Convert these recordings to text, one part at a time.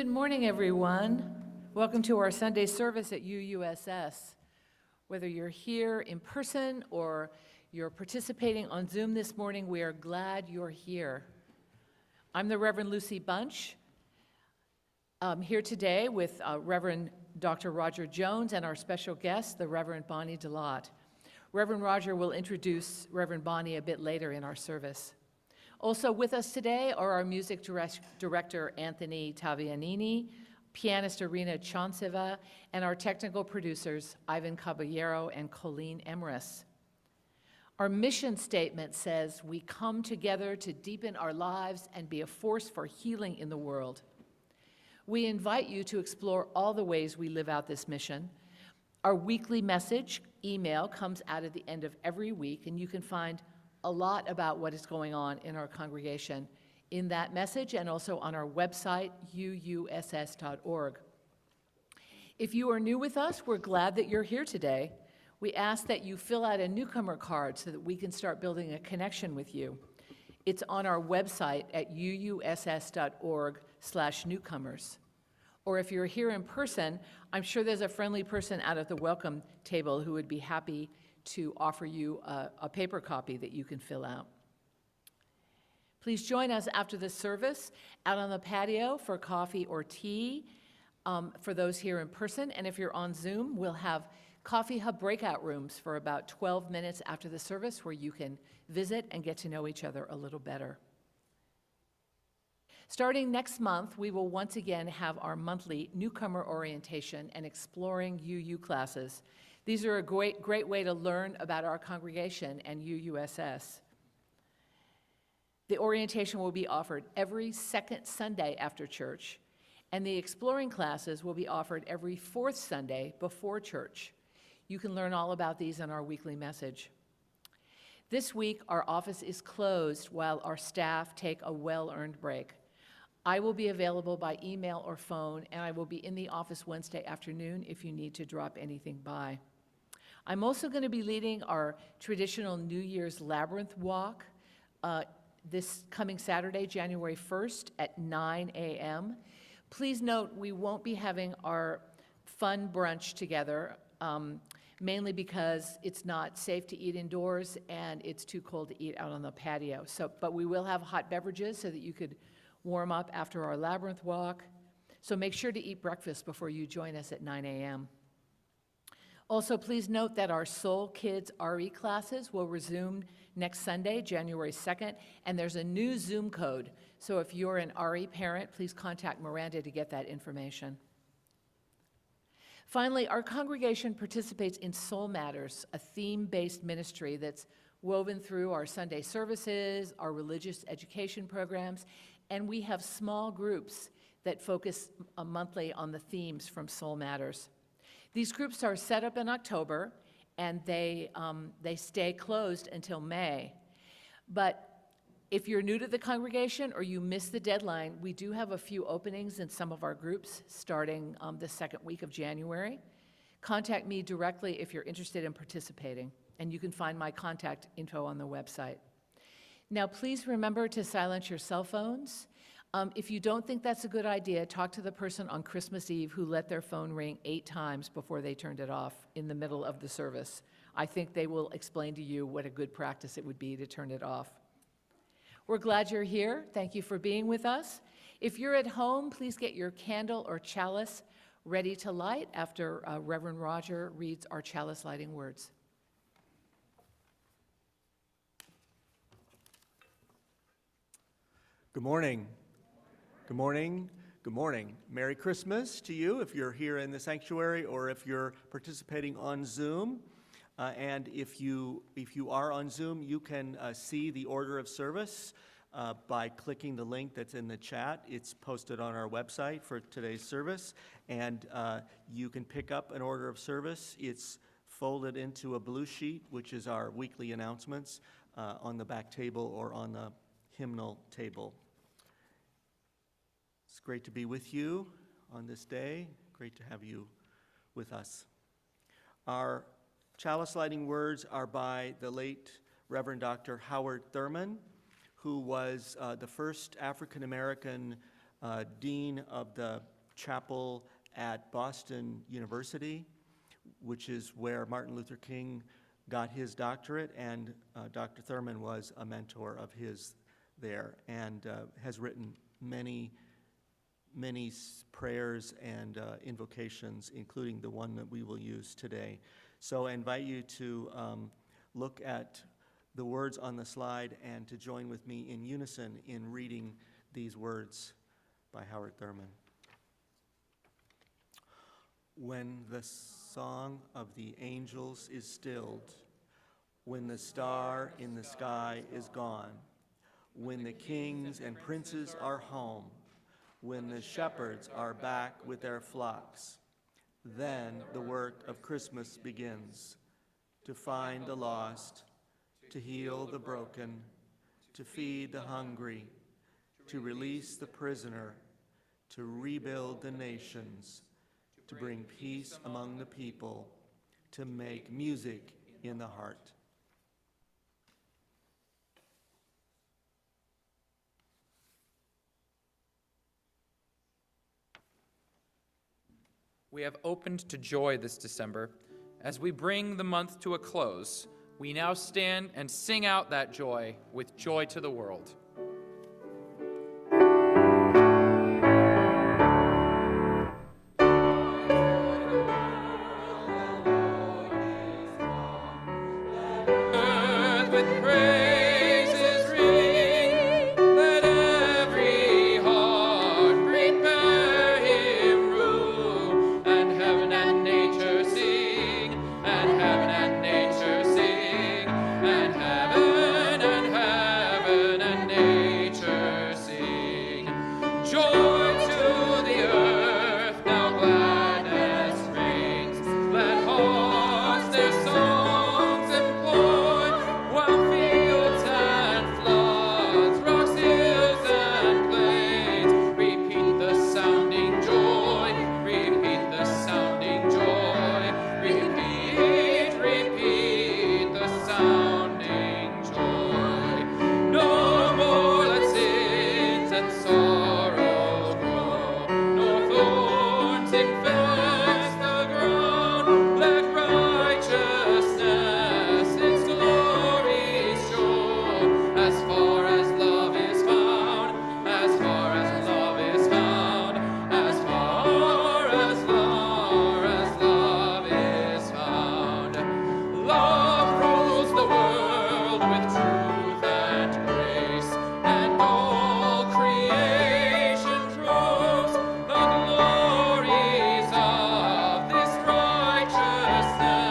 Good morning, everyone. Welcome to our Sunday service at UUSS. Whether you're here in person or you're participating on Zoom this morning, we are glad you're here. I'm the Reverend Lucy Bunch. I'm here today with Reverend Dr. Roger Jones and our special guest, the Reverend Bonnie Dlott. Reverend Roger will introduce Reverend Bonnie a bit later in our service. Also with us today are our music director, Anthony Tavianini, pianist Irina Tchantceva, and our technical producers, Ivan Caballero and Colleen Emrys. Our mission statement says, "We come together to deepen our lives and be a force for healing in the world." We invite you to explore all the ways we live out this mission. Our weekly message email comes out at the end of every week, and you can find a lot about what is going on in our congregation in that message and also on our website, uuss.org. If you are new with us, we're glad that you're here today. We ask that you fill out a Newcomer Card so that we can start building a connection with you. It's on our website at uuss.org/newcomers. Or if you're here in person, I'm sure there's a friendly person out at the welcome table who would be happy to offer you a paper copy that you can fill out. Please join us after the service out on the patio for coffee or tea for those here in person. And if you're on Zoom, we'll have Coffee Hub breakout rooms for about 12 minutes after the service where you can visit and get to know each other a little better. Starting next month, we will once again have our monthly newcomer orientation and exploring UU classes. These are a great way to learn about our congregation and UUSS. The orientation will be offered every second Sunday after church, and the exploring classes will be offered every fourth Sunday before church. You can learn all about these in our weekly message. This week, our office is closed while our staff take a well-earned break. I will be available by email or phone, and I will be in the office Wednesday afternoon if you need to drop anything by. I'm also going to be leading our traditional New Year's Labyrinth Walk this coming Saturday, January 1st at 9 a.m. Please note we won't be having our fun brunch together, mainly because it's not safe to eat indoors and it's too cold to eat out on the patio. But we will have hot beverages so that you could warm up after our Labyrinth Walk. So make sure to eat breakfast before you join us at 9 a.m. Also, please note that our Soul Kids RE classes will resume next Sunday, January 2nd, and there's a new Zoom code. So if you're an RE parent, please contact Miranda to get that information. Finally, our congregation participates in Soul Matters, a theme-based ministry that's woven through our Sunday services, our religious education programs, and we have small groups that focus monthly on the themes from Soul Matters. These groups are set up in October, and they stay closed until May. But if you're new to the congregation or you missed the deadline, we do have a few openings in some of our groups starting the second week of January. Contact me directly if you're interested in participating, and you can find my contact info on the website. Now, please remember to silence your cell phones. If you don't think that's a good idea, talk to the person on Christmas Eve who let their phone ring 8 times before they turned it off in the middle of the service. I think they will explain to you what a good practice it would be to turn it off. We're glad you're here. Thank you for being with us. If you're at home, please get your candle or chalice ready to light after Reverend Roger reads our chalice lighting words. Good morning. Good morning. Good morning. Merry Christmas to you if you're here in the sanctuary or if you're participating on Zoom. And if you are on Zoom, you can see the order of service by clicking the link that's in the chat. It's posted on our website for today's service, and you can pick up an order of service. It's folded into a blue sheet, which is our weekly announcements on the back table or on the hymnal table. It's great to be with you on this day. Great to have you with us. Our chalice lighting words are by the late Reverend Dr. Howard Thurman, who was the first African-American dean of the chapel at Boston University, which is where Martin Luther King got his doctorate, and Dr. Thurman was a mentor of his there, and has written many prayers and invocations, including the one that we will use today. So I invite you to look at the words on the slide and to join with me in unison in reading these words by Howard Thurman. When the song of the angels is stilled, when the star in the sky is gone, when the kings and princes are home, when the shepherds are back with their flocks, then the work of Christmas begins, to find the lost, to heal the broken, to feed the hungry, to release the prisoner, to rebuild the nations, to bring peace among the people, to make music in the heart. We have opened to joy this December. As we bring the month to a close, we now stand and sing out that joy with Joy to the World. With praises ring, let every heart prepare him room, and heaven and nature sing, and heaven and nature sing, and heaven and nature sing. Joy to the earth, now gladness rings, let hearts their songs employ, while fields and floods, rocks, hills, and plains repeat the sounding joy, repeat the sounding joy, repeat the sounding joy. No more let sins and sorrows grow, nor thorns infest the ground. Let righteousness its glory show, as far as love is found, as far as love is found, as far as love is found. Love rules the world with truth and grace, and all creation proves the glories of this righteousness,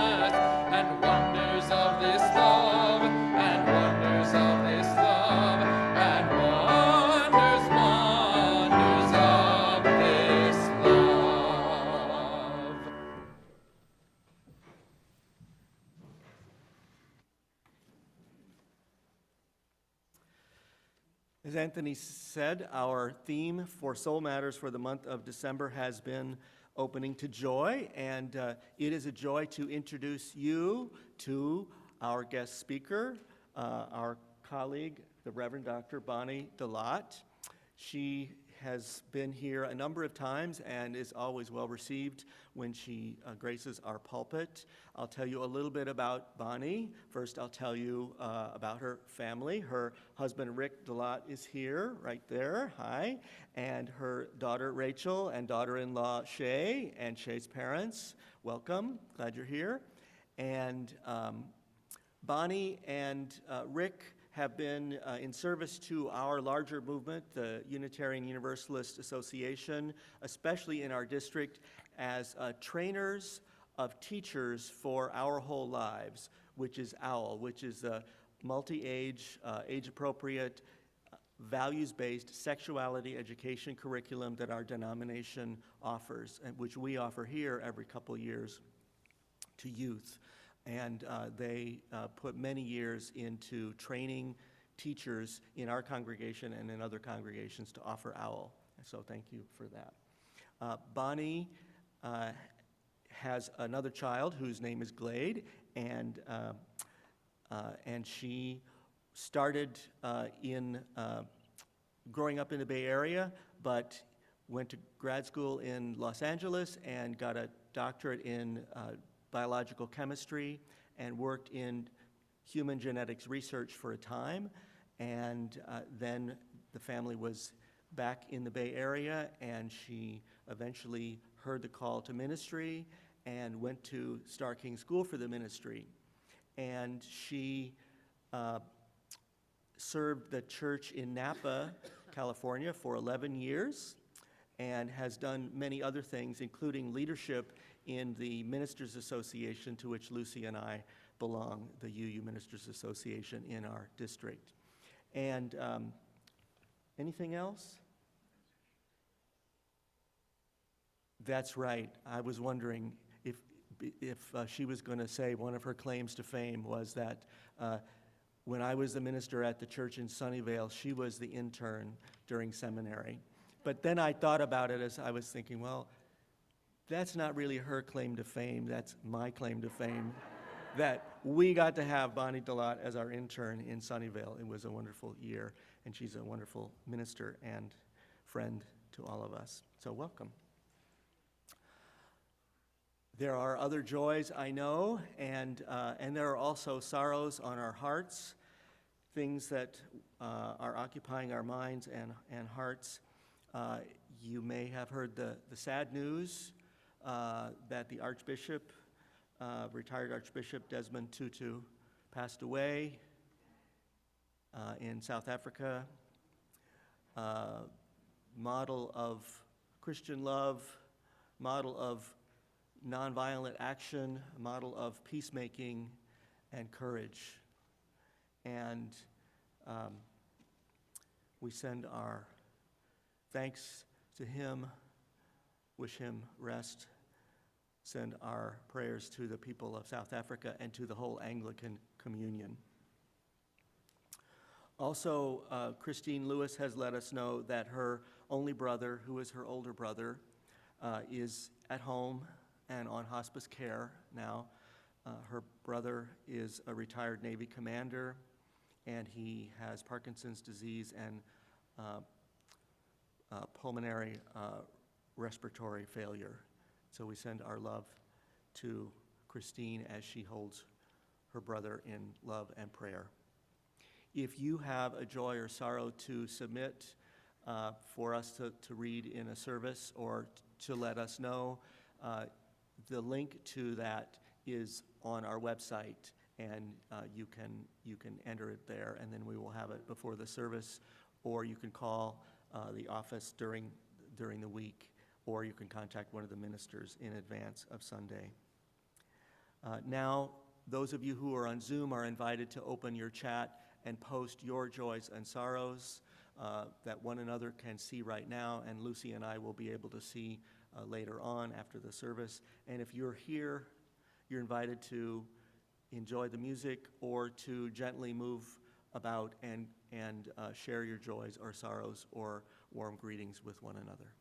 and wonders of this love, and wonders of this love, and wonders of this love. As Anthony said, our theme for Soul Matters for the month of December has been opening to joy, and it is a joy to introduce you to our guest speaker, our colleague, the Reverend Dr. Bonnie Dlott. She has been here a number of times and is always well received when she graces our pulpit. I'll tell you a little bit about Bonnie. First, I'll tell you about her family. Her husband, Rick Dlott, is here, right there. Hi. And her daughter, Rachel, and daughter-in-law, Shay, and Shay's parents. Welcome. Glad you're here. And Bonnie and Rick have been in service to our larger movement, the Unitarian Universalist Association, especially in our district, as trainers of teachers for Our Whole Lives, which is OWL, which is a multi-age, age-appropriate, values-based sexuality education curriculum that our denomination offers, and which we offer here every couple of years to youth. And they put many years into training teachers in our congregation and in other congregations to offer OWL. So thank you for that. Bonnie has another child whose name is Glade, and she started growing up in the Bay Area but went to grad school in Los Angeles and got a doctorate in biological chemistry and worked in human genetics research for a time. And then the family was back in the Bay Area, and she eventually heard the call to ministry and went to Star King School for the ministry. And she served the church in Napa, California for 11 years and has done many other things, including leadership in the Ministers Association, to which Lucy and I belong, the UU Ministers Association in our district. And anything else? That's right. I was wondering if she was going to say one of her claims to fame was that when I was the minister at the church in Sunnyvale, she was the intern during seminary. But then I thought about it as I was thinking, well, that's not really her claim to fame, that's my claim to fame, that we got to have Bonnie Dlott as our intern in Sunnyvale. It was a wonderful year, and she's a wonderful minister and friend to all of us. So welcome. There are other joys, I know, and there are also sorrows on our hearts, things that are occupying our minds and hearts. You may have heard the sad news that the Archbishop, retired Archbishop Desmond Tutu, passed away in South Africa. Model of Christian love, model of nonviolent action, a model of peacemaking and courage. And we send our thanks to him, wish him rest, send our prayers to the people of South Africa and to the whole Anglican communion. Also, Christine Lewis has let us know that her only brother, who is her older brother, is at home and on hospice care now. Her brother is a retired Navy commander, and he has Parkinson's disease and pulmonary respiratory failure. So we send our love to Christine as she holds her brother in love and prayer. If you have a joy or sorrow to submit for us to read in a service or to let us know, the link to that is on our website, and you can enter it there, and then we will have it before the service, or you can call the office during the week, or you can contact one of the ministers in advance of Sunday. Now, those of you who are on Zoom are invited to open your chat and post your joys and sorrows that one another can see right now, and Lucy and I will be able to see later on after the service. And if you're here, you're invited to enjoy the music or to gently move about and share your joys or sorrows or warm greetings with one another.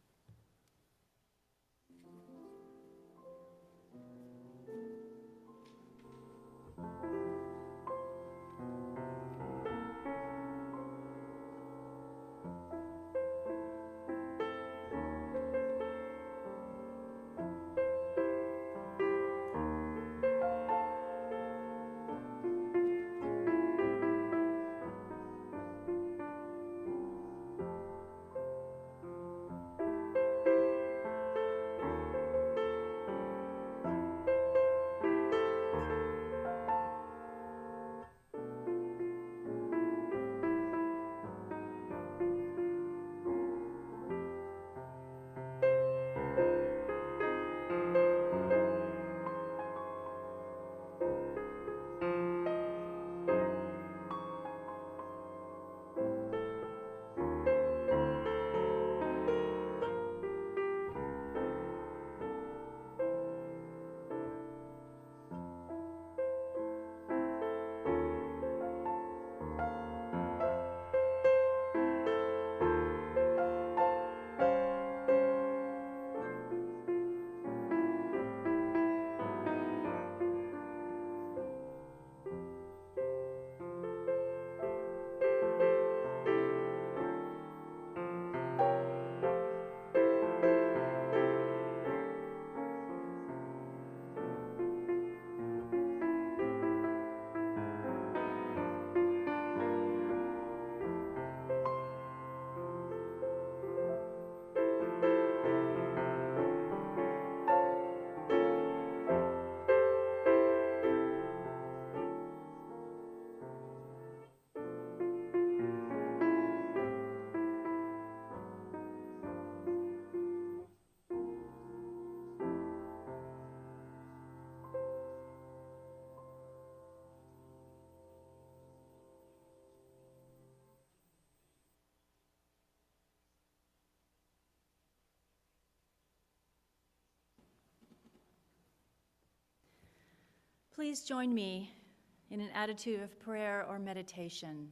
Please join me in an attitude of prayer or meditation.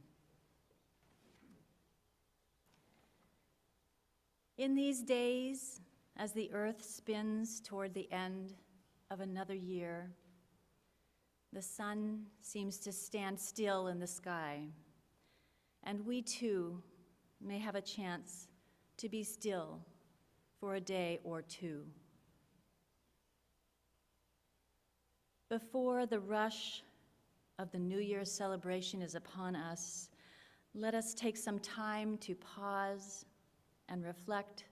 In these days, as the earth spins toward the end of another year, the sun seems to stand still in the sky, and we too may have a chance to be still for a day or two. Before the rush of the New Year's celebration is upon us, let us take some time to pause and reflect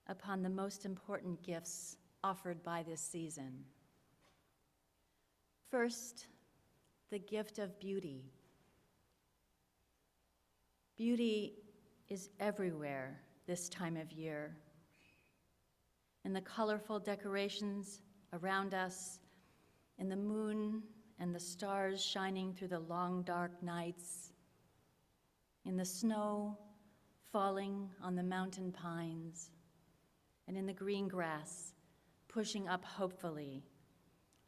upon the most important gifts offered by this season. First, the gift of beauty. Beauty is everywhere this time of year. In the colorful decorations around us, in the moon and the stars shining through the long, dark nights, in the snow falling on the mountain pines, and in the green grass pushing up hopefully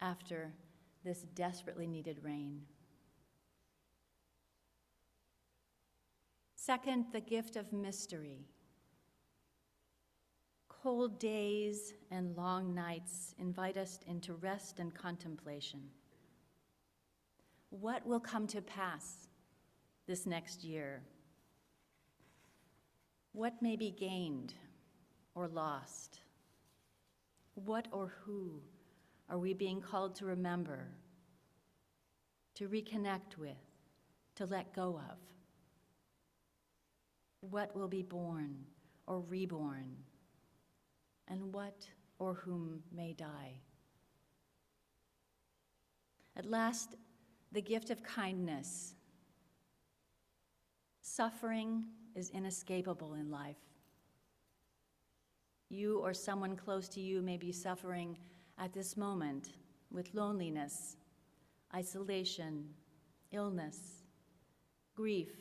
after this desperately needed rain. Second, the gift of mystery. Cold days and long nights invite us into rest and contemplation. What will come to pass this next year? What may be gained or lost? What or who are we being called to remember, to reconnect with, to let go of? What will be born or reborn? And what or whom may die? At last, the gift of kindness. Suffering is inescapable in life. You or someone close to you may be suffering at this moment with loneliness, isolation, illness, grief,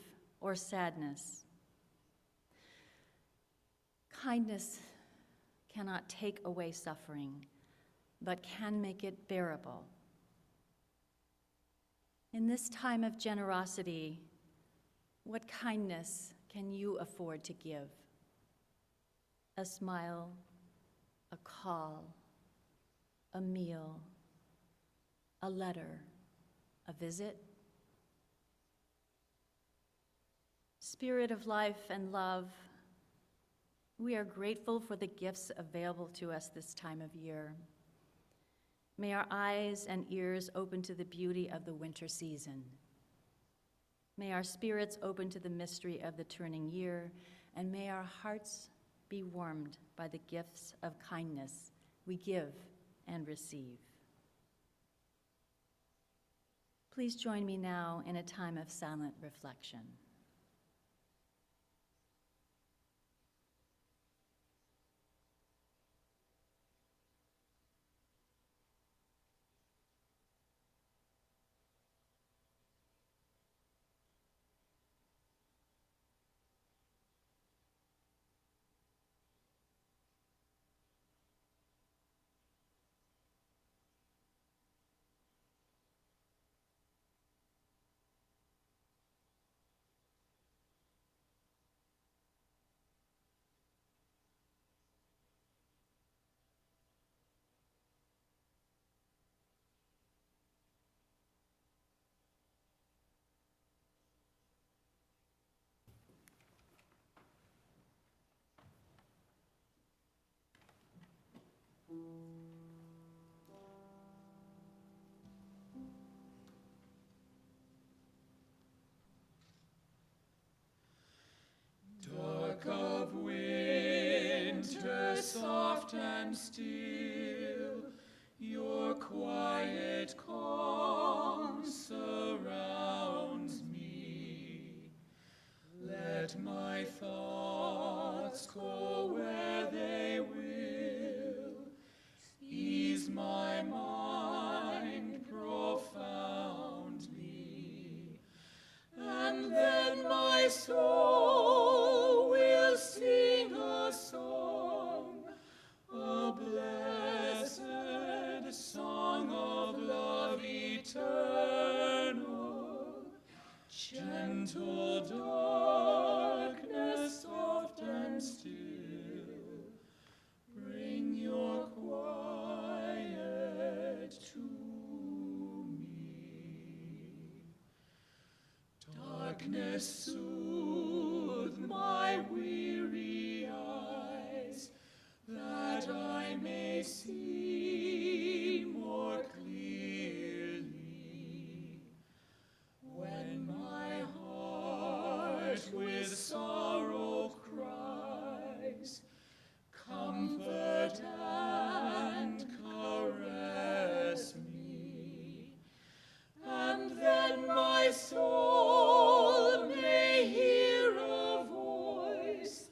or sadness. Kindness cannot take away suffering, but can make it bearable. In this time of generosity, what kindness can you afford to give? A smile, a call, a meal, a letter, a visit? Spirit of life and love, we are grateful for the gifts available to us this time of year. May our eyes and ears open to the beauty of the winter season. May our spirits open to the mystery of the turning year, and may our hearts be warmed by the gifts of kindness we give and receive. Please join me now in a time of silent reflection. Dark of winter, soft and still, your quiet calm surrounds me. Let my thoughts go where they will, ease my mind profoundly, and then my soul will sing a song, a blessed Gentle darkness, soft and still, bring your quiet to me. Darkness, soothe my weary eyes, that I may see more clearly. When my heart with sorrow cries, comfort and caress me, and then my soul may hear a voice,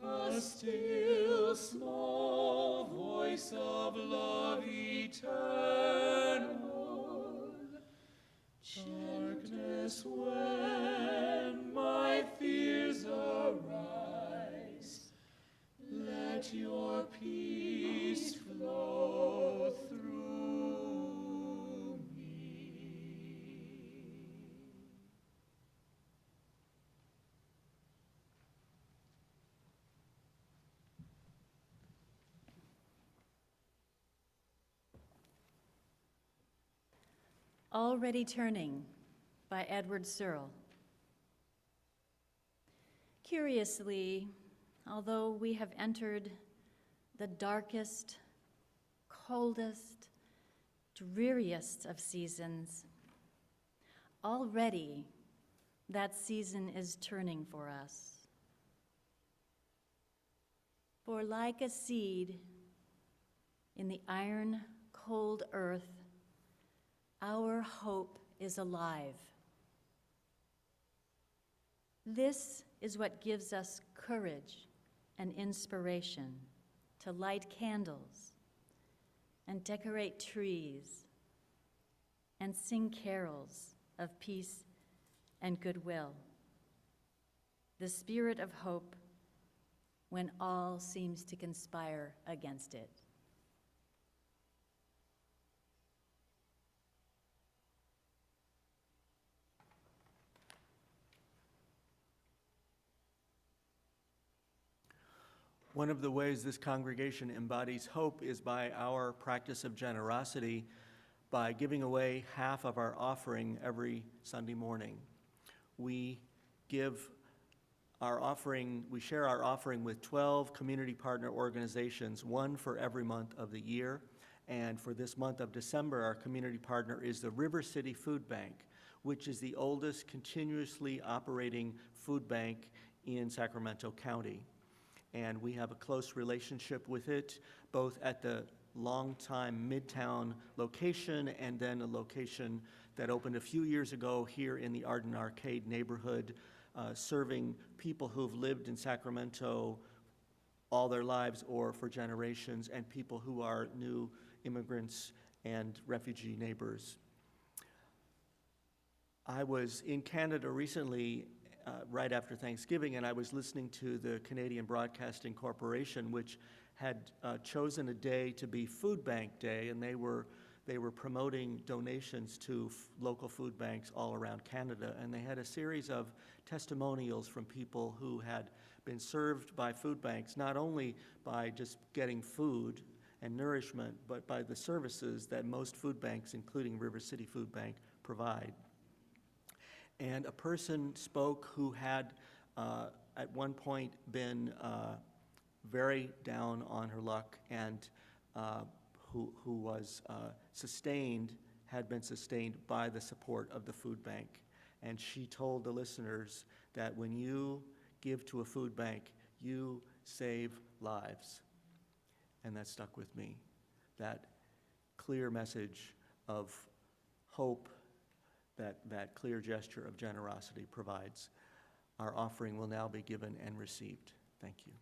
a still small voice of love eternal. Darkness, when my fears arise, let your peace flow through me. Already Turning by Edward Searle. Curiously, although we have entered the darkest, coldest, dreariest of seasons, already that season is turning for us. For like a seed in the iron-cold earth, our hope is alive. This is what gives us courage and inspiration to light candles and decorate trees and sing carols of peace and goodwill. The spirit of hope when all seems to conspire against it. One of the ways this congregation embodies hope is by our practice of generosity, by giving away half of our offering every Sunday morning. We give our offering, we share our offering with 12 community partner organizations, one for every month of the year. And for this month of December, our community partner is the River City Food Bank, which is the oldest continuously operating food bank in Sacramento County. And we have a close relationship with it, both at the longtime Midtown location and then a location that opened a few years ago here in the Arden Arcade neighborhood, serving people who've lived in Sacramento all their lives or for generations, and people who are new immigrants and refugee neighbors. I was in Canada recently, right after Thanksgiving, and I was listening to the Canadian Broadcasting Corporation, which had chosen a day to be Food Bank Day, and they were promoting donations to local food banks all around Canada, and they had a series of testimonials from people who had been served by food banks, not only by just getting food and nourishment, but by the services that most food banks, including River City Food Bank, provide. And a person spoke who had at one point been very down on her luck, and who was had been sustained by the support of the food bank. And she told the listeners that when you give to a food bank, you save lives. And that stuck with me, that clear message of hope that clear gesture of generosity provides. Our offering will now be given and received. Thank you.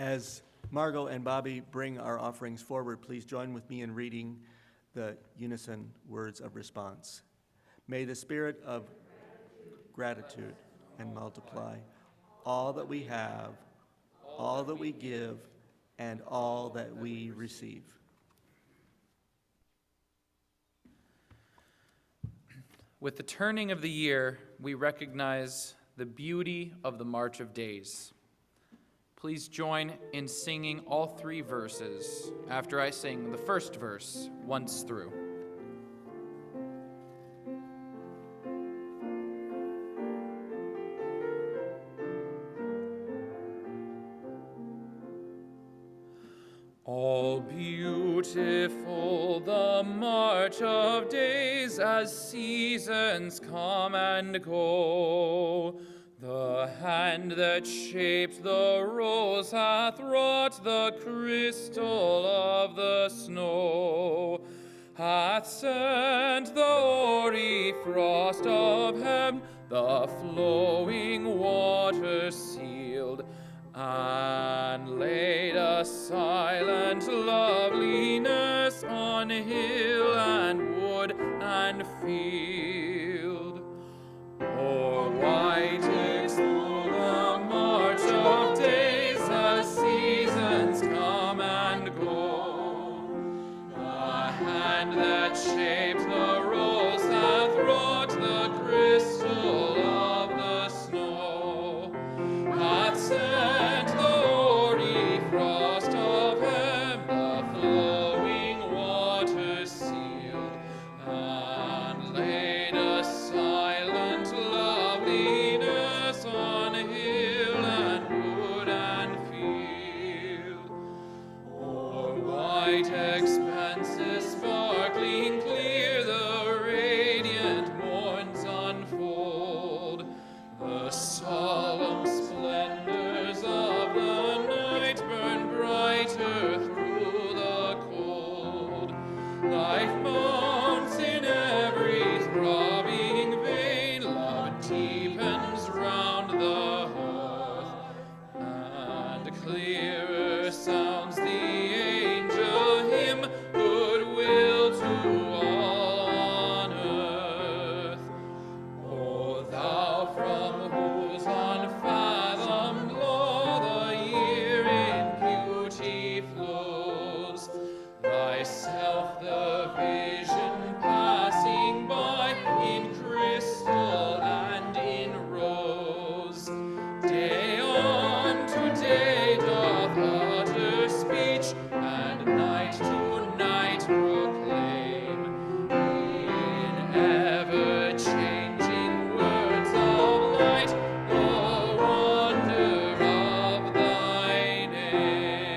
As Margot and Bobby bring our offerings forward, please join with me in reading the Unison words of response. May the spirit of gratitude and multiply all that we have, all that we give, and all that we receive. With the turning of the year, we recognize the beauty of the March of Days. Please join in singing all 3 verses after I sing the first verse once through. All beautiful the march of days as seasons come and go. The hand that shaped the rose hath wrought the crystal of the snow, hath sent the hoary frost of heaven, the flowing water sealed, and laid a silent loveliness on hill and wood and field. O'er white explore the march of days as seasons come and go. The hand that shaped the rose hath wrought the crystal of the snow, hath sent the hoary frost of heaven, the flowing waters sealed, and laid a silent loveliness on hill and wood and field. O'er white expanses sparkling clear, the radiant morns unfold, the solemn splendors of the night burn brighter through the cold. Life mounts in every throbbing vein, love deepens round the hearth, and clearer sounds the angel hymn, goodwill to all on earth. O thou from whose unfathomed law the year in beauty flows, thyself the vision passing by in crystal and in rose, day unto day doth utter speech, and night to night proclaim, in ever-changing words of light, the wonder of thy name.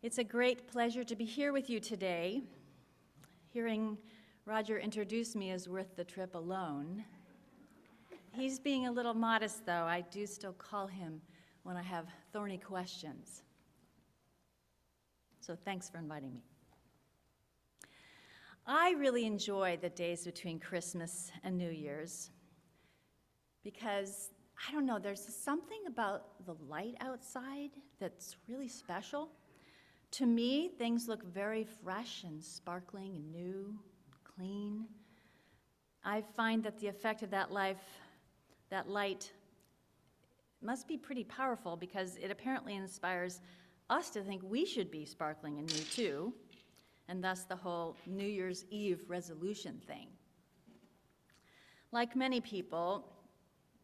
It's a great pleasure to be here with you today. Hearing Roger introduce me is worth the trip alone. He's being a little modest, though. I do still call him when I have thorny questions. So thanks for inviting me. I really enjoy the days between Christmas and New Year's because, I don't know, there's something about the light outside that's really special. To me, things look very fresh and sparkling and new, clean. I find that the effect of that light must be pretty powerful because it apparently inspires us to think we should be sparkling and new too, and thus the whole New Year's Eve resolution thing. Like many people,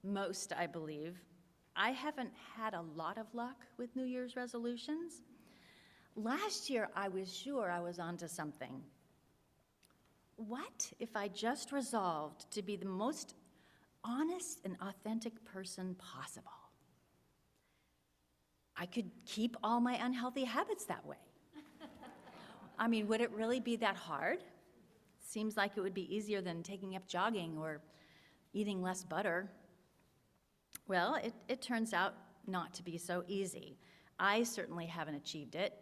most I believe, I haven't had a lot of luck with New Year's resolutions. Last year, I was sure I was onto something. What if I just resolved to be the most honest and authentic person possible? I could keep all my unhealthy habits that way. I mean, would it really be that hard? Seems like it would be easier than taking up jogging or eating less butter. Well, it turns out not to be so easy. I certainly haven't achieved it.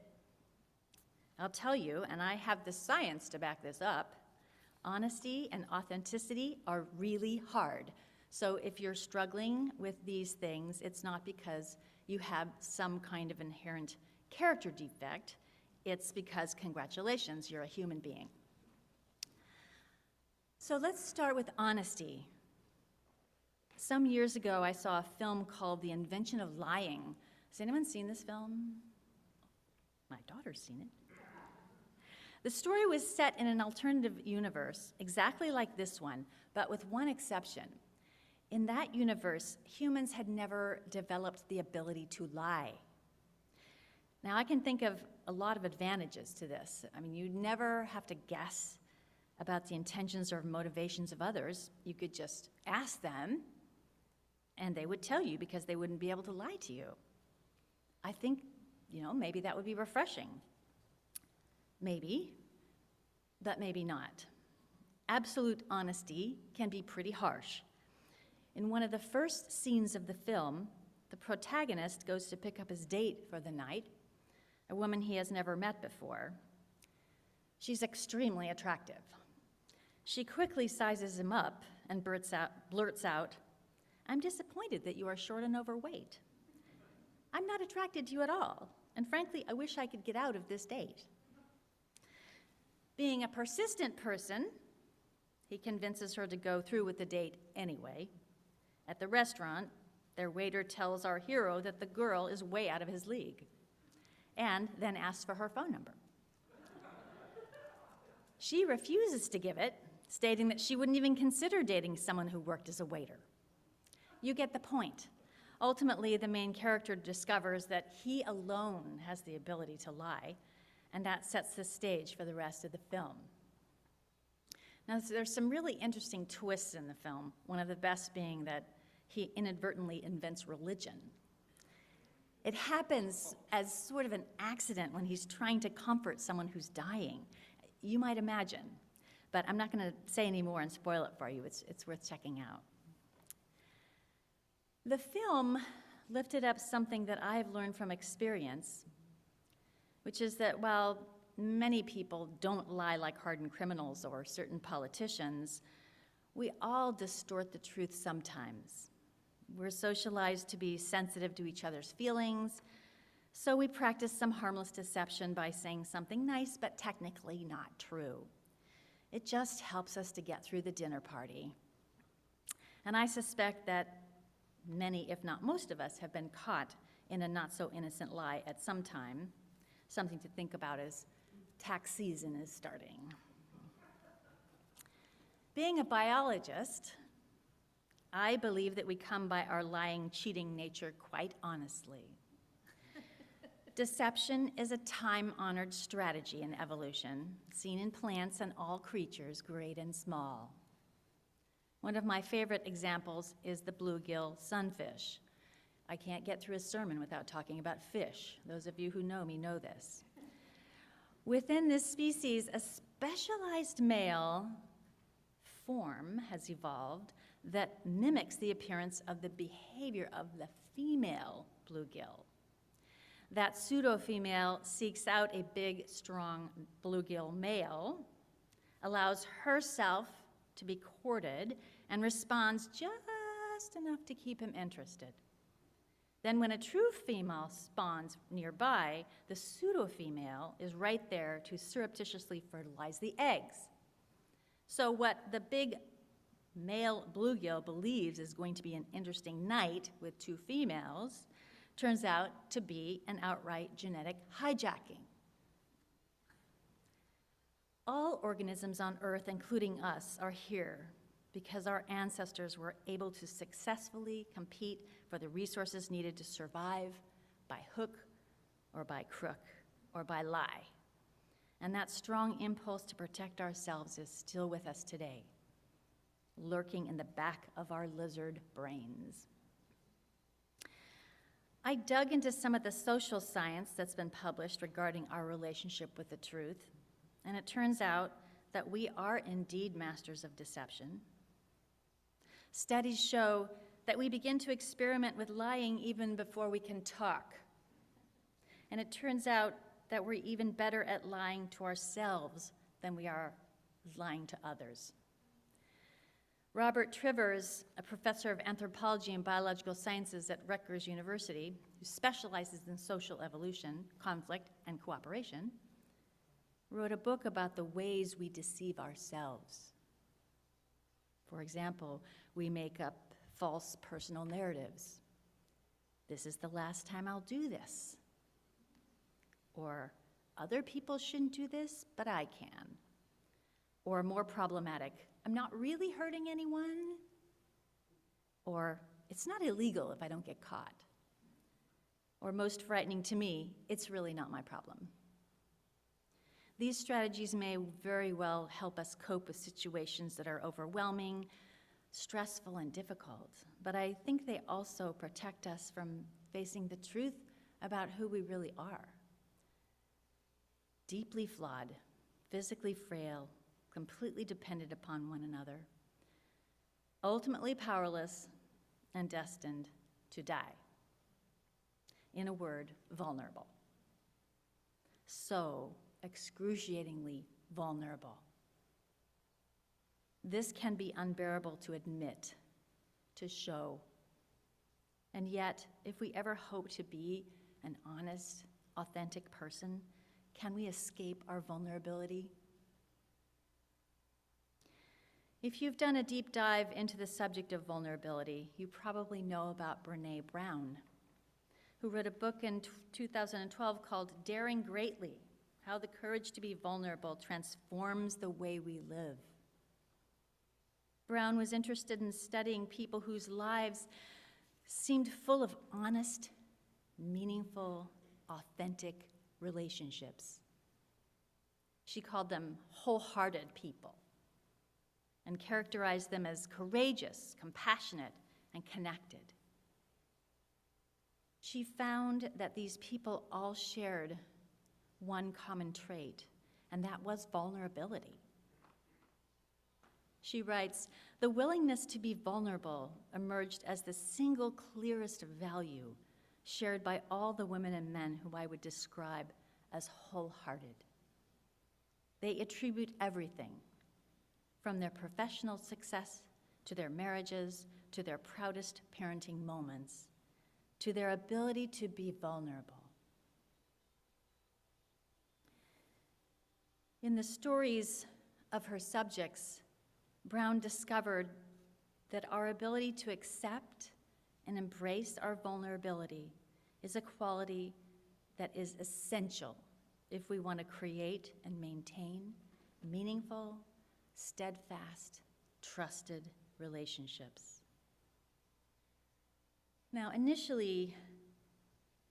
I'll tell you, and I have the science to back this up, honesty and authenticity are really hard. So if you're struggling with these things, it's not because you have some kind of inherent character defect. It's because, congratulations, you're a human being. So let's start with honesty. Some years ago, I saw a film called The Invention of Lying. Has anyone seen this film? My daughter's seen it. The story was set in an alternative universe, exactly like this one, but with one exception. In that universe, humans had never developed the ability to lie. Now, I can think of a lot of advantages to this. I mean, you'd never have to guess about the intentions or motivations of others. You could just ask them, and they would tell you because they wouldn't be able to lie to you. I think, maybe that would be refreshing. Maybe, but maybe not. Absolute honesty can be pretty harsh. In one of the first scenes of the film, the protagonist goes to pick up his date for the night, a woman he has never met before. She's extremely attractive. She quickly sizes him up and blurts out, "I'm disappointed that you are short and overweight. I'm not attracted to you at all, and frankly, I wish I could get out of this date." Being a persistent person, he convinces her to go through with the date anyway. At the restaurant, their waiter tells our hero that the girl is way out of his league, and then asks for her phone number. She refuses to give it, stating that she wouldn't even consider dating someone who worked as a waiter. You get the point. Ultimately, the main character discovers that he alone has the ability to lie, and that sets the stage for the rest of the film. Now, there's some really interesting twists in the film, one of the best being that he inadvertently invents religion. It happens as sort of an accident when he's trying to comfort someone who's dying. You might imagine, but I'm not going to say any more and spoil it for you. It's worth checking out. The film lifted up something that I've learned from experience, which is that while many people don't lie like hardened criminals or certain politicians, we all distort the truth sometimes. We're socialized to be sensitive to each other's feelings, so we practice some harmless deception by saying something nice but technically not true. It just helps us to get through the dinner party. And I suspect that many, if not most of us, have been caught in a not-so-innocent lie at some time. Something to think about as tax season is starting. Being a biologist, I believe that we come by our lying, cheating nature quite honestly. Deception is a time-honored strategy in evolution, seen in plants and all creatures, great and small. One of my favorite examples is the bluegill sunfish. I can't get through a sermon without talking about fish. Those of you who know me know this. Within this species, a specialized male form has evolved that mimics the appearance of the behavior of the female bluegill. That pseudo-female seeks out a big, strong bluegill male, allows herself to be courted, and responds just enough to keep him interested. Then when a true female spawns nearby, the pseudo-female is right there to surreptitiously fertilize the eggs. So what the big male bluegill believes is going to be an interesting night with two females turns out to be an outright genetic hijacking. All organisms on Earth, including us, are here because our ancestors were able to successfully compete for the resources needed to survive by hook or by crook or by lie. And that strong impulse to protect ourselves is still with us today, lurking in the back of our lizard brains. I dug into some of the social science that's been published regarding our relationship with the truth, and it turns out that we are indeed masters of deception. Studies show that we begin to experiment with lying even before we can talk. And it turns out that we're even better at lying to ourselves than we are lying to others. Robert Trivers, a professor of anthropology and biological sciences at Rutgers University, who specializes in social evolution, conflict, and cooperation, wrote a book about the ways we deceive ourselves. For example, we make up false personal narratives. This is the last time I'll do this. Or, other people shouldn't do this, but I can. Or more problematic, I'm not really hurting anyone. Or, it's not illegal if I don't get caught. Or most frightening to me, it's really not my problem. These strategies may very well help us cope with situations that are overwhelming, stressful, and difficult, but I think they also protect us from facing the truth about who we really are. Deeply flawed, physically frail, completely dependent upon one another, ultimately powerless and destined to die. In a word, vulnerable. So excruciatingly vulnerable. This can be unbearable to admit, to show. And yet, if we ever hope to be an honest, authentic person, can we escape our vulnerability? If you've done a deep dive into the subject of vulnerability, you probably know about Brené Brown, who wrote a book in 2012 called Daring Greatly: How the Courage to be Vulnerable Transforms the Way We Live. Brown was interested in studying people whose lives seemed full of honest, meaningful, authentic relationships. She called them wholehearted people and characterized them as courageous, compassionate, and connected. She found that these people all shared one common trait, and that was vulnerability. She writes, "The willingness to be vulnerable emerged as the single clearest value shared by all the women and men who I would describe as wholehearted. They attribute everything, from their professional success to their marriages to their proudest parenting moments, to their ability to be vulnerable." In the stories of her subjects, Brown discovered that our ability to accept and embrace our vulnerability is a quality that is essential if we want to create and maintain meaningful, steadfast, trusted relationships. Now, initially,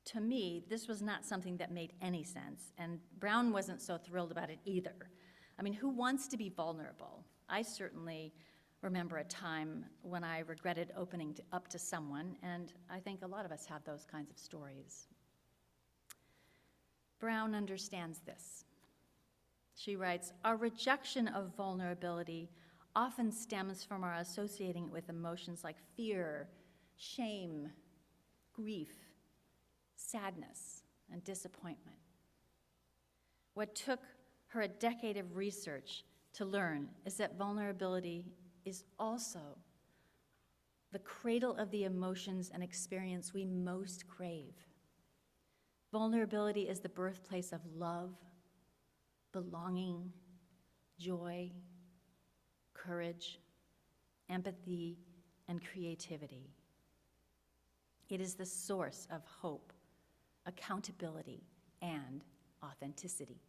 to me, this was not something that made any sense, and Brown wasn't so thrilled about it either. I mean, who wants to be vulnerable? I certainly remember a time when I regretted opening up to someone, and I think a lot of us have those kinds of stories. Brown understands this. She writes, "Our rejection of vulnerability often stems from our associating it with emotions like fear, shame, grief, sadness, and disappointment. What took her a decade of research to learn is that vulnerability is also the cradle of the emotions and experience we most crave. Vulnerability is the birthplace of love, belonging, joy, courage, empathy, and creativity. It is the source of hope, accountability, and authenticity."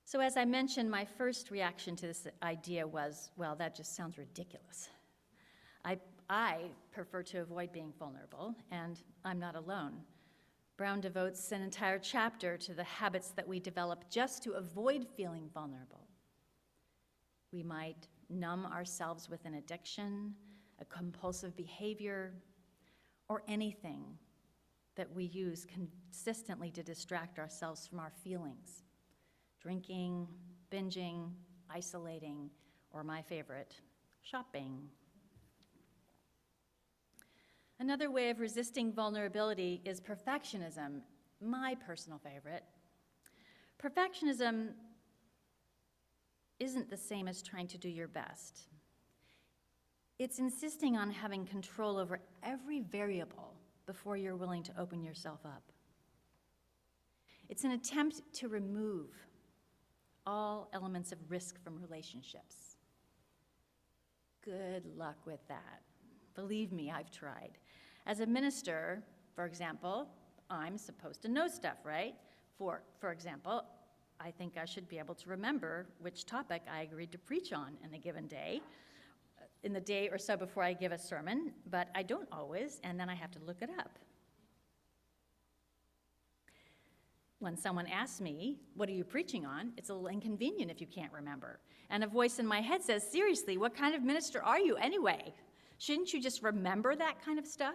So as I mentioned, my first reaction to this idea was, well, that just sounds ridiculous. I prefer to avoid being vulnerable, and I'm not alone. Brown devotes an entire chapter to the habits that we develop just to avoid feeling vulnerable. We might numb ourselves with an addiction, a compulsive behavior, or anything that we use consistently to distract ourselves from our feelings. Drinking, binging, isolating, or my favorite, shopping. Another way of resisting vulnerability is perfectionism, my personal favorite. Perfectionism isn't the same as trying to do your best. It's insisting on having control over every variable before you're willing to open yourself up. It's an attempt to remove all elements of risk from relationships. Good luck with that. Believe me, I've tried. As a minister, for example, I'm supposed to know stuff, right? For example, I think I should be able to remember which topic I agreed to preach on in a given day, in the day or so before I give a sermon, but I don't always, and then I have to look it up. When someone asks me, what are you preaching on? It's a little inconvenient if you can't remember. And a voice in my head says, seriously, what kind of minister are you anyway? Shouldn't you just remember that kind of stuff?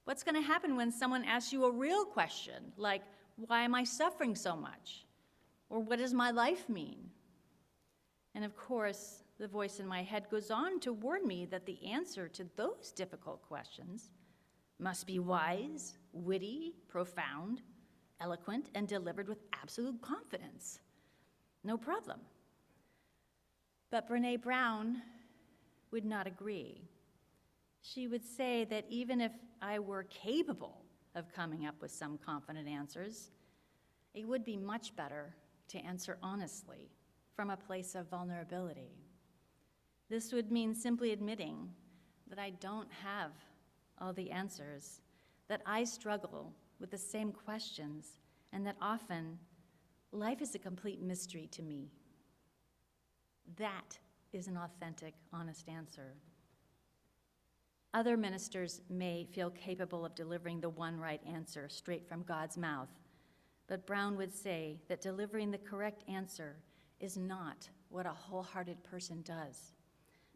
What's going to happen when someone asks you a real question, like, why am I suffering so much? Or what does my life mean? And of course, the voice in my head goes on to warn me that the answer to those difficult questions must be wise, witty, profound, eloquent, and delivered with absolute confidence. No problem. But Brené Brown would not agree. She would say that even if I were capable of coming up with some confident answers, it would be much better to answer honestly from a place of vulnerability. This would mean simply admitting that I don't have all the answers, that I struggle with the same questions, and that often life is a complete mystery to me. That is an authentic, honest answer. Other ministers may feel capable of delivering the one right answer straight from God's mouth, but Brown would say that delivering the correct answer is not what a wholehearted person does,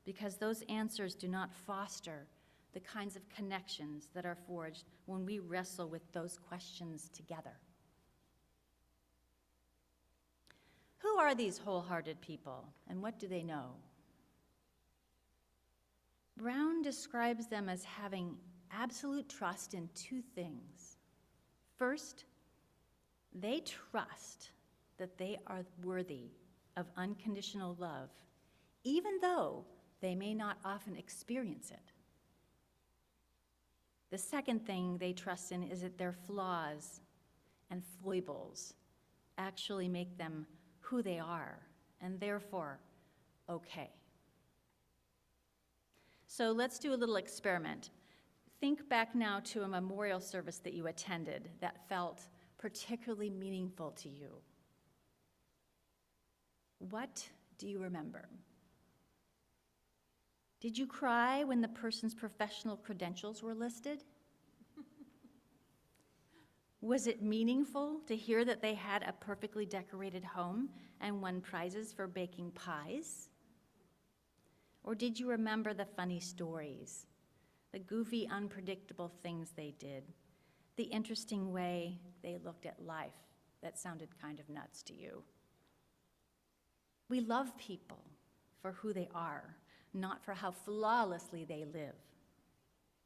because those answers do not foster the kinds of connections that are forged when we wrestle with those questions together. Who are these wholehearted people, and what do they know? Brown describes them as having absolute trust in two things. First, they trust that they are worthy of unconditional love, even though they may not often experience it. The second thing they trust in is that their flaws and foibles actually make them who they are, and therefore okay. So let's do a little experiment. Think back now to a memorial service that you attended that felt particularly meaningful to you. What do you remember? Did you cry when the person's professional credentials were listed? Was it meaningful to hear that they had a perfectly decorated home and won prizes for baking pies? Or did you remember the funny stories, the goofy, unpredictable things they did, the interesting way they looked at life that sounded kind of nuts to you? We love people for who they are, not for how flawlessly they live.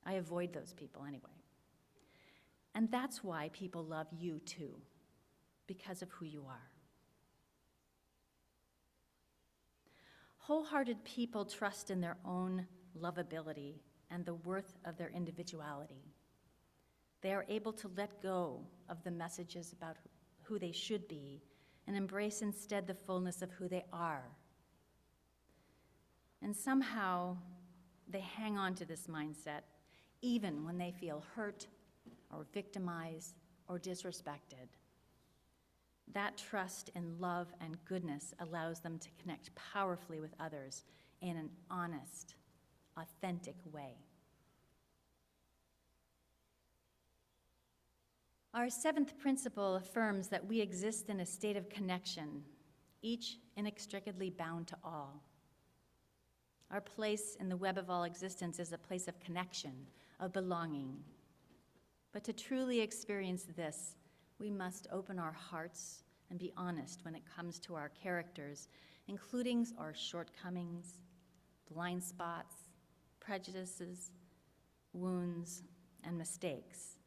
I avoid those people anyway. And that's why people love you too, because of who you are. Wholehearted people trust in their own lovability and the worth of their individuality. They are able to let go of the messages about who they should be and embrace instead the fullness of who they are. And somehow they hang on to this mindset even when they feel hurt or victimized or disrespected. That trust in love and goodness allows them to connect powerfully with others in an honest, authentic way. Our seventh principle affirms that we exist in a state of connection, each inextricably bound to all. Our place in the web of all existence is a place of connection, of belonging. But to truly experience this, we must open our hearts and be honest when it comes to our characters, including our shortcomings, blind spots, prejudices, wounds, and mistakes.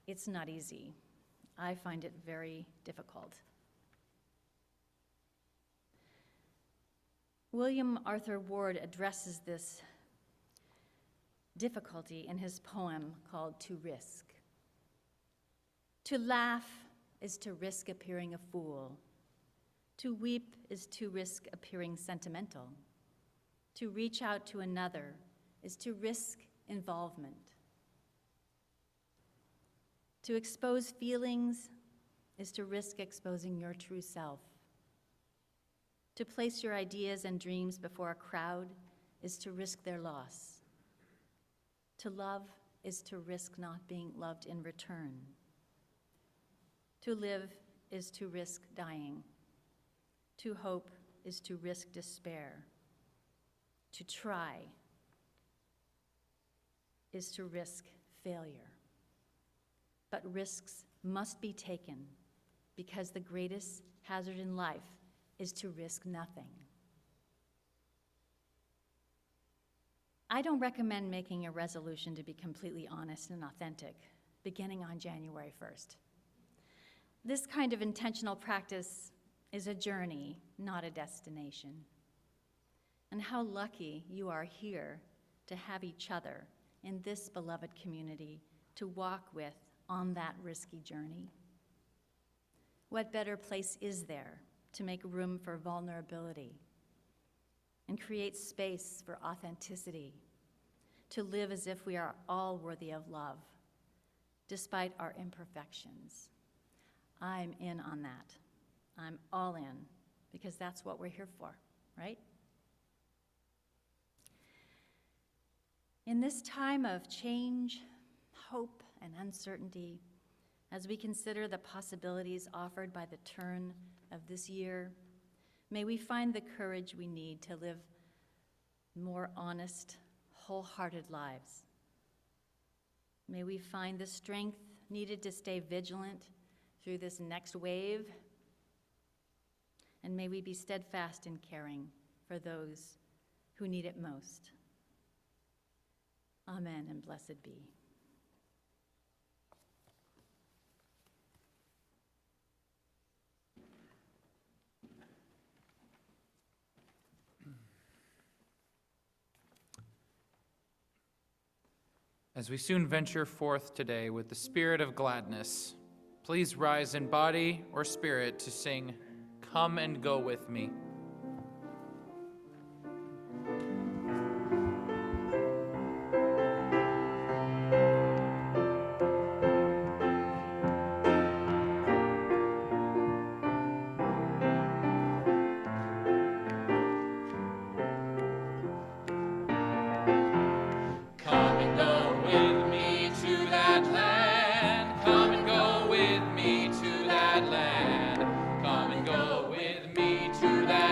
It's not easy. I find it very difficult. William Arthur Ward addresses this difficulty in his poem called To Risk. To laugh is to risk appearing a fool. To weep is to risk appearing sentimental. To reach out to another is to risk involvement. To expose feelings is to risk exposing your true self. To place your ideas and dreams before a crowd is to risk their loss. To love is to risk not being loved in return. To live is to risk dying. To hope is to risk despair. To try is to risk failure. But risks must be taken because the greatest hazard in life is to risk nothing. I don't recommend making a resolution to be completely honest and authentic beginning on January 1st. This kind of intentional practice is a journey, not a destination. And how lucky you are here to have each other in this beloved community to walk with on that risky journey. What better place is there to make room for vulnerability and create space for authenticity, to live as if we are all worthy of love, despite our imperfections? I'm in on that. I'm all in, because that's what we're here for, right? In this time of change, hope, and uncertainty, as we consider the possibilities offered by the turn of this year, may we find the courage we need to live more honest, wholehearted lives. May we find the strength needed to stay vigilant through this next wave, and may we be steadfast in caring for those who need it most. Amen, and blessed be. As we soon venture forth today with the spirit of gladness, please rise in body or spirit to sing, "Come and Go With Me." To that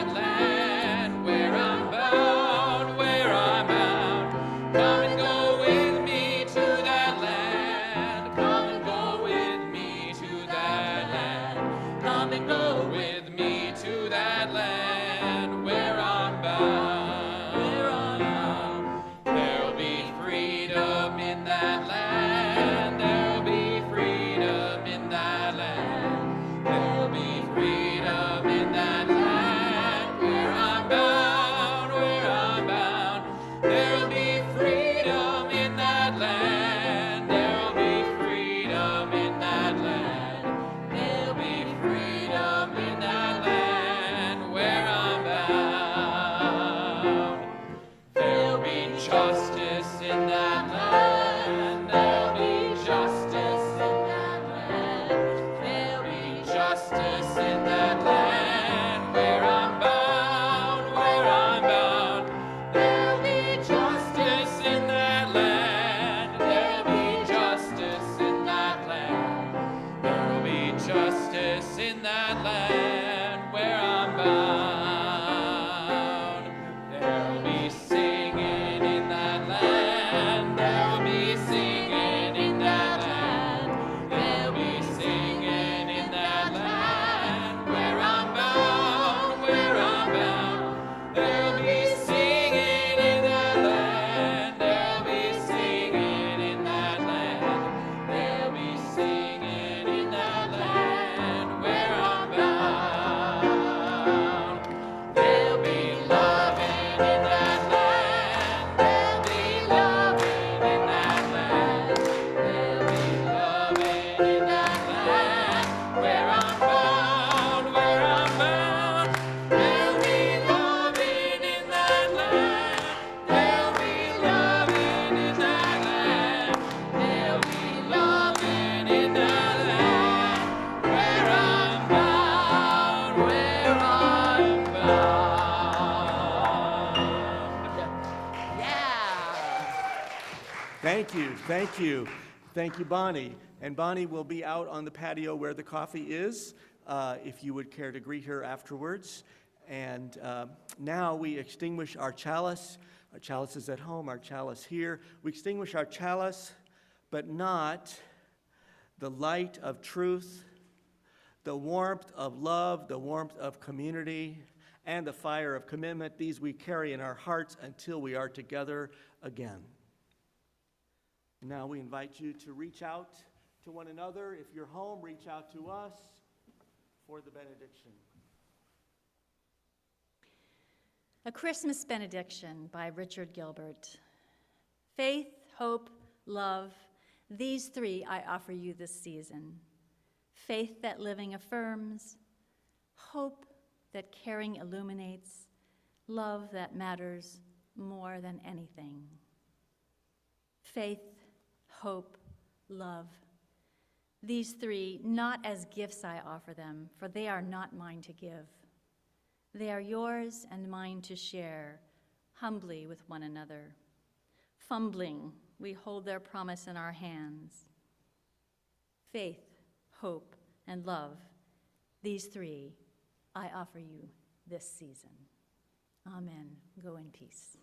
Thank you, thank you. Thank you, Bonnie. And Bonnie will be out on the patio where the coffee is, if you would care to greet her afterwards. And now we extinguish our chalice. Our chalice is at home, our chalice here. We extinguish our chalice, but not the light of truth, the warmth of love, the warmth of community, and the fire of commitment. These we carry in our hearts until we are together again. Now we invite you to reach out to one another. If you're home, reach out to us for the benediction. A Christmas Benediction by Richard Gilbert. Faith, hope, love, these three I offer you this season. Faith that living affirms, hope that caring illuminates, love that matters more than anything. Faith, hope, love. These three, not as gifts I offer them, for they are not mine to give. They are yours and mine to share, humbly with one another. Fumbling, we hold their promise in our hands. Faith, hope, and love, these three I offer you this season. Amen. Go in peace.